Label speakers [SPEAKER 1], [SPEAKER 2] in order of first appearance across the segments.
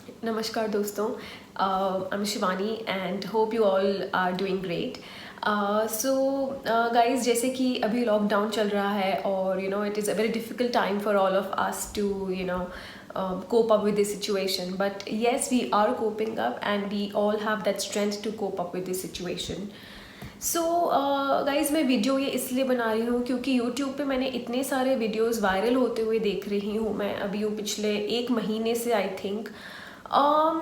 [SPEAKER 1] नमस्कार दोस्तों, I am Shivani and hope you all are doing great. So guys, जैसे कि अभी लॉकडाउन चल रहा है और it is a very difficult time for all of us to cope up with this situation, but yes, we are coping up and we all have that strength to cope up with this situation. So guys, मैं video ये इसलिए बना रही हूँ क्योंकि YouTube पे मैंने इतने सारे वीडियोस वायरल होते हुए देख रही हूँ। मैं अभी हूँ पिछले 1 महीने से, I think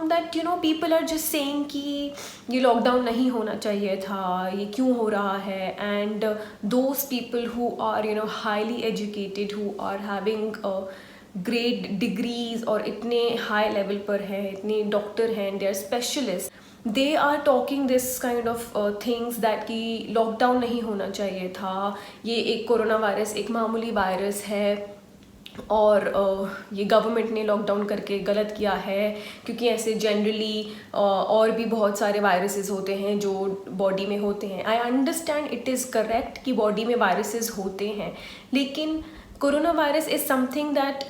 [SPEAKER 1] that people are just saying कि ये लॉकडाउन नहीं होना चाहिए था, ये क्यों हो रहा है। And those people who are highly educated, who are having great degrees और इतने हाई लेवल पर हैं, इतने डॉक्टर हैं, they are specialist, they are talking this kind of things that कि लॉकडाउन नहीं होना चाहिए था, ये एक कोरोना वायरस एक मामूली वायरस है और ये गवर्नमेंट ने लॉकडाउन करके गलत किया है क्योंकि ऐसे जनरली और भी बहुत सारे वायरसेस होते हैं जो बॉडी में होते हैं। I understand, it is correct कि बॉडी में वायरसेस होते हैं, लेकिन coronavirus is something that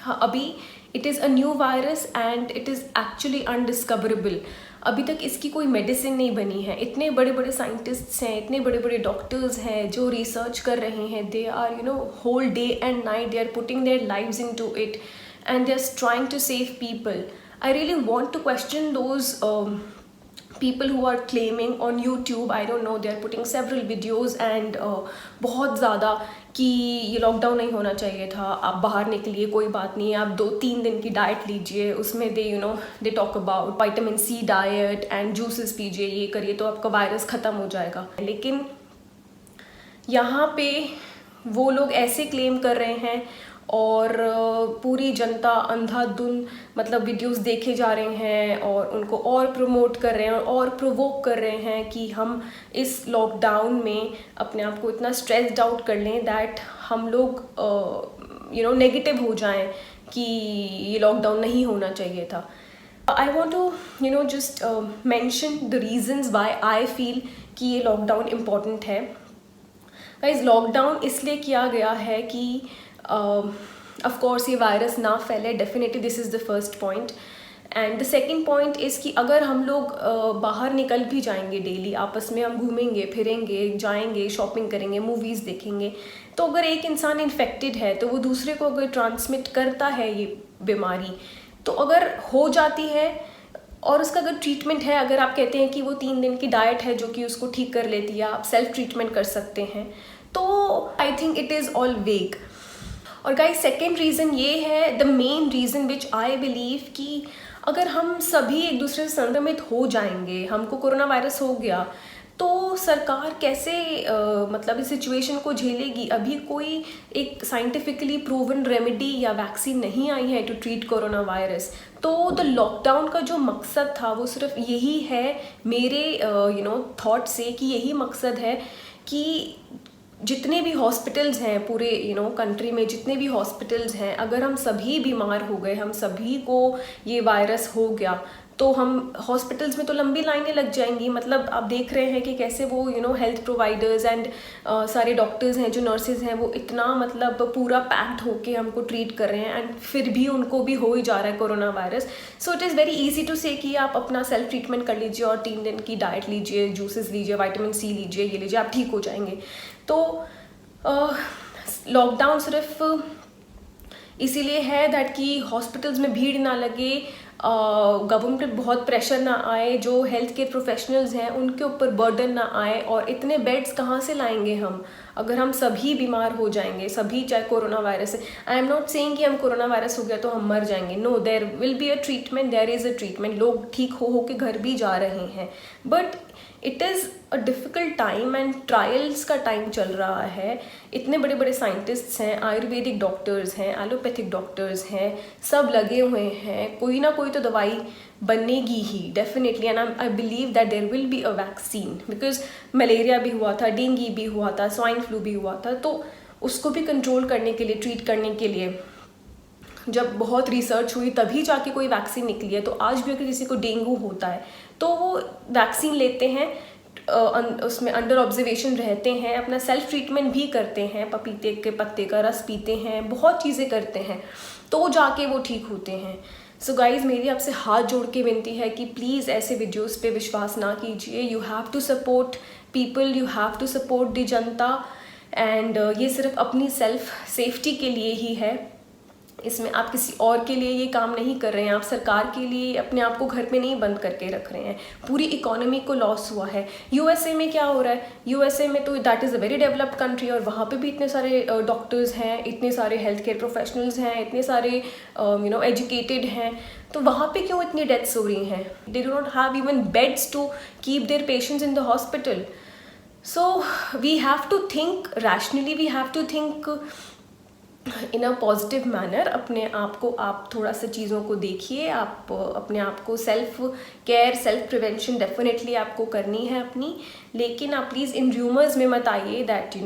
[SPEAKER 1] अभी it is a new virus and it is actually undiscoverable. अभी तक इसकी कोई मेडिसिन नहीं बनी है। इतने बड़े बड़े साइंटिस्ट्स हैं, इतने बड़े बड़े डॉक्टर्स हैं जो रिसर्च कर रहे हैं। They are whole day and night they are putting their lives into it and they are trying to save people. I really want to question those people who are claiming on YouTube, I don't know, they are putting several videos and बहुत ज़्यादा कि ये lockdown नहीं होना चाहिए था, आप बाहर निकलिए, कोई बात नहीं, आप 2-3 दिन की डाइट लीजिए, उसमें they talk about vitamin C diet and juices पीजिए, ये करिए तो आपका वायरस ख़त्म हो जाएगा। लेकिन यहाँ पे वो लोग ऐसे क्लेम कर रहे हैं और पूरी जनता अंधाधुंध मतलब वीडियोस देखे जा रहे हैं और उनको और प्रमोट कर रहे हैं और प्रोवोक कर रहे हैं कि हम इस लॉकडाउन में अपने आप को इतना स्ट्रेस्ड आउट कर लें दैट हम लोग नेगेटिव हो जाएं कि ये लॉकडाउन नहीं होना चाहिए था। I want to just mention the reasons why I feel कि ये लॉकडाउन इम्पॉर्टेंट है। गाइस, लॉकडाउन इसलिए किया गया है कि ऑफ कोर्स ये वायरस ना फैले, definitely this is the first point. And the second point is कि अगर हम लोग बाहर निकल भी जाएंगे डेली, आपस में हम घूमेंगे फिरेंगे, जाएंगे शॉपिंग करेंगे, मूवीज़ देखेंगे, तो अगर एक इंसान इन्फेक्टेड है तो वो दूसरे को अगर ट्रांसमिट करता है ये बीमारी, तो अगर हो जाती है और उसका अगर ट्रीटमेंट है, अगर आप कहते हैं कि वो 3 दिन की डाइट है जो कि उसको ठीक कर लेती है, आप सेल्फ ट्रीटमेंट कर सकते हैं, तो I think it is all वेग। और गाइस, सेकेंड रीज़न ये है, the main reason which I believe कि अगर हम सभी एक दूसरे से संक्रमित हो जाएंगे, हमको कोरोना वायरस हो गया, तो सरकार कैसे मतलब इस सिचुएशन को झेलेगी। अभी कोई एक साइंटिफिकली प्रूवन रेमेडी या वैक्सीन नहीं आई है टू ट्रीट कोरोना वायरस। तो द लॉकडाउन का जो मकसद था वो सिर्फ यही है, मेरे थॉट से, कि यही मकसद है कि जितने भी हॉस्पिटल्स हैं पूरे कंट्री में, जितने भी हॉस्पिटल्स हैं, अगर हम सभी बीमार हो गए, हम सभी को ये वायरस हो गया, तो हम हॉस्पिटल्स में तो लंबी लाइनें लग जाएंगी। मतलब आप देख रहे हैं कि कैसे वो हेल्थ प्रोवाइडर्स एंड सारे डॉक्टर्स हैं, जो नर्सेज हैं, वो इतना मतलब पूरा पैक्ड होके हमको ट्रीट कर रहे हैं एंड फिर भी उनको भी हो ही जा रहा है corona virus. So it is very easy to say कि आप अपना सेल्फ ट्रीटमेंट कर लीजिए और 3 दिन की डाइट लीजिए, जूसेस लीजिए, विटामिन सी लीजिए, ये लीजिए, आप ठीक हो जाएंगे। तो लॉकडाउन सिर्फ इसीलिए है दैट कि हॉस्पिटल्स में भीड़ ना लगे, गवर्नमेंट पे बहुत प्रेशर ना आए, जो हेल्थ केयर प्रोफेशनल्स हैं उनके ऊपर बर्डन ना आए। और इतने बेड्स कहाँ से लाएंगे हम अगर हम सभी बीमार हो जाएंगे, सभी, चाहे कोरोना वायरस है। आई एम नॉट सेइंग कि हम कोरोना वायरस हो गया तो हम मर जाएंगे, no, there will be a treatment, there is a treatment, लोग ठीक हो के घर भी जा रहे हैं। But it is a difficult time and trials का टाइम चल रहा है। इतने बड़े बड़े साइंटिस्ट्स हैं, आयुर्वेदिक डॉक्टर्स हैं, एलोपैथिक डॉक्टर्स हैं, सब लगे हुए हैं, कोई ना कोई तो दवाई बनेगी ही definitely. And I believe that there will be a vaccine, because malaria भी हुआ था, डेंगू भी हुआ था, स्वाइन फ्लू भी हुआ था, तो उसको भी कंट्रोल करने के लिए, ट्रीट करने के लिए जब बहुत रिसर्च हुई तभी जाके कोई वैक्सीन निकली है। तो आज भी अगर किसी को डेंगू होता है तो वो वैक्सीन लेते हैं, उसमें अंडर ऑब्जर्वेशन रहते हैं, अपना सेल्फ ट्रीटमेंट भी करते हैं, पपीते के पत्ते का रस पीते हैं, बहुत चीज़ें करते हैं, तो जाके वो ठीक होते हैं। सो गाइज मेरी आपसे हाथ जोड़ के विनती है कि प्लीज़ ऐसे वीडियोस पे विश्वास ना कीजिए. You have to support people, you have to support the जनता, एंड ये सिर्फ अपनी सेल्फ सेफ्टी के लिए ही है. इसमें आप किसी और के लिए ये काम नहीं कर रहे हैं, आप सरकार के लिए अपने आप को घर पे नहीं बंद करके रख रहे हैं. पूरी इकोनॉमी को लॉस हुआ है. यूएसए में क्या हो रहा है, यूएसए में तो that is a very developed country, और वहाँ पे भी इतने सारे डॉक्टर्स हैं, इतने सारे हेल्थ केयर प्रोफेशनल्स हैं, इतने सारे एजुकेटेड हैं. तो वहाँ पे क्यों इतनी डेथ्स हो रही हैं? They do not have even beds to keep their patients in the hospital. So we have to think rationally, we have to think in a positive manner. अपने आप को आप थोड़ा सा चीज़ों को देखिए, आप अपने आप को self care, self prevention definitely आपको करनी है अपनी. लेकिन आप प्लीज़ इन र्यूमर्स में मत आइए दैट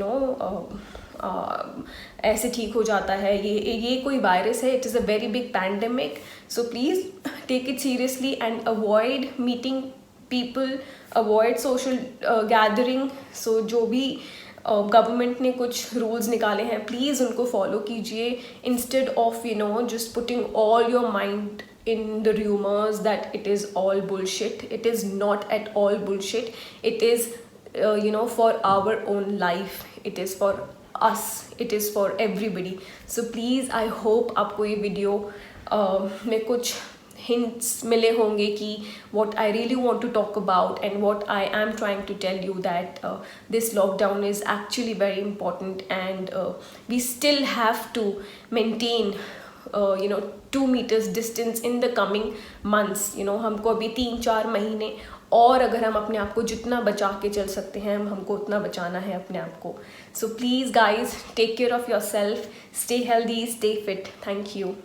[SPEAKER 1] ऐसे ठीक हो जाता है, ये कोई वायरस है. It is a very big pandemic. So please take it seriously and avoid meeting people, avoid social gathering. So जो भी गवर्नमेंट ने कुछ रूल्स निकाले हैं, प्लीज़ उनको फॉलो कीजिए, instead of just putting all your mind in the rumors that it is all bullshit. It is not at all bullshit. It is for our own life. It is for us. It is for everybody. So please, I hope आपको ये video में कुछ hints मिले होंगे कि what I really want to talk about and what I am trying to tell you, that this lockdown is actually very important, and we still have to maintain 2 meters distance in the coming months. हमको अभी 3-4 महीने और अगर हम अपने आप को जितना बचा के चल सकते हैं, हमको उतना बचाना है अपने आप को. So please guys, take care of yourself, stay healthy, stay fit. Thank you.